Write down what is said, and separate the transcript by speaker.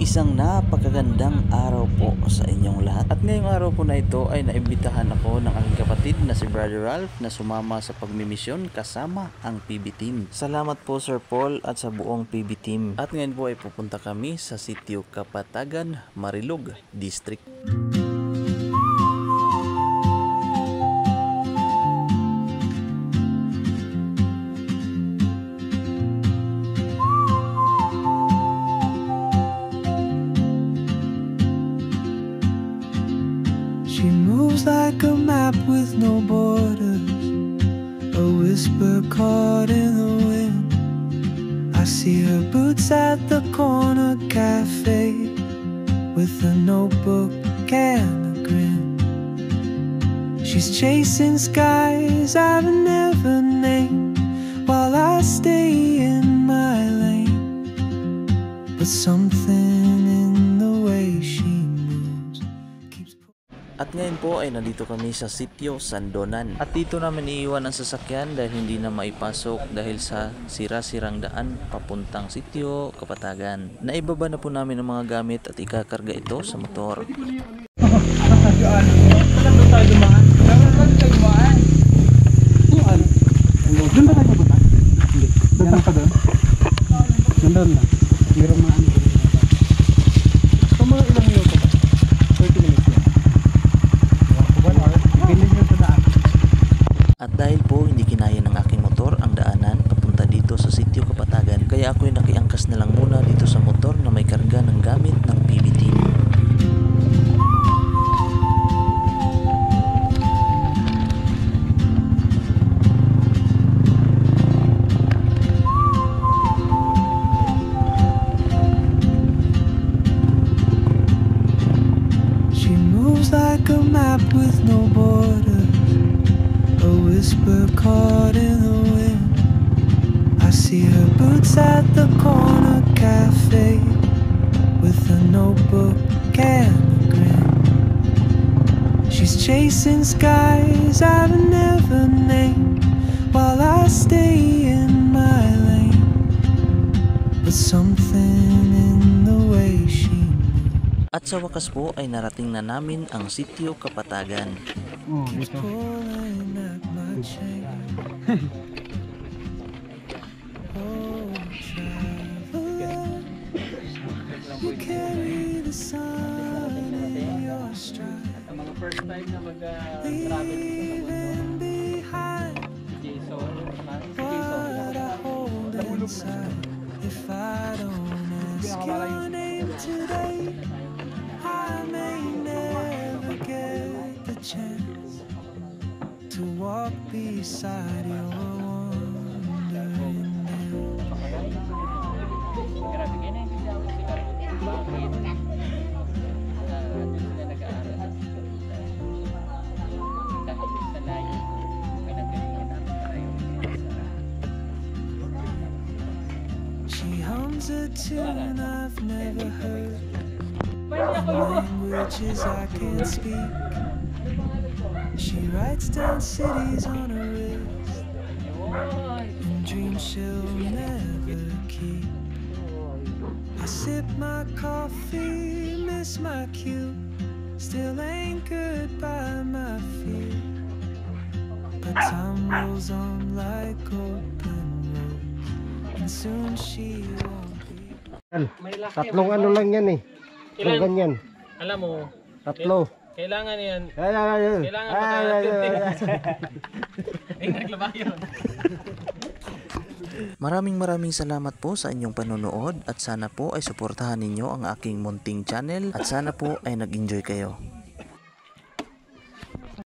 Speaker 1: Isang napakagandang araw po sa inyong lahat. At ngayong araw po na ito ay naimbitahan ako ng aking kapatid na si Brother Ralph na sumama sa pagmimisyon kasama ang PB Team. Salamat po Sir Paul at sa buong PB Team. At ngayon po ay pupunta kami sa sitio Kapatagan, Marilog District.
Speaker 2: She moves like a map with no borders, a whisper caught in the wind. I see her boots at the corner cafe, with a notebook and a grin. She's chasing skies I've never named, while I stay in my lane. But something in the way she moves keeps.
Speaker 1: At ngayon po ay nandito kami sa sitio Sandonan. At dito namin iiwan ang sasakyan dahil hindi na maipasok dahil sa sira-sirang daan papuntang sitio Kapatagan. Naibaba na po namin ang mga gamit at ikakarga ito sa motor.
Speaker 3: Doon ba tayo pupunta? Hindi. Doon ka doon? Doon lang. Meron mga ano. So mga ilang minuto ba? 30 minutes yan. 1 hour? Depende nyo sa daan.
Speaker 1: At dahil po hindi kinaya ng aking motor ang daanan papunta dito sa sitio Kapatagan, kaya ako'y nakiangkas na lang muna dito sa motor na may karga ng gamit ng PB Team.
Speaker 2: Like a map with no borders, a whisper caught in the wind. I see her boots at the corner cafe, with a notebook and a grin. She's chasing skies I've never named, while I stay in my lane. But something in the way she.
Speaker 1: At sa wakas po ay narating na namin ang sitio Kapatagan.
Speaker 3: Oh, dito.
Speaker 4: Ang mga first time na mag-travel dito sa mundo. Jason,
Speaker 2: If I don't ask your name today, I may never get the chance to walk beside your wandering hand.
Speaker 4: Grabe ganyan yung pinawag si Carlos. Bakit? Doon sila nag-aaral. Dahil sa layo, pinagalingan namin tayo.
Speaker 2: She hums a tune I've never heard, languages I can't speak. She writes down cities on her wrist, and dreams she'll never keep. I sip my coffee, miss my cue, still anchored by my fear. But time rolls on like open roads, and soon she won't be.
Speaker 3: Tatlong ano lang yan eh. Tatlong ganyan.
Speaker 4: Alam mo,
Speaker 3: Tatlo.
Speaker 4: kailangan yan.
Speaker 3: Kailangan
Speaker 1: Maraming salamat po sa inyong panonood at sana po ay suportahan ninyo ang aking munting channel at sana po ay nag-enjoy kayo.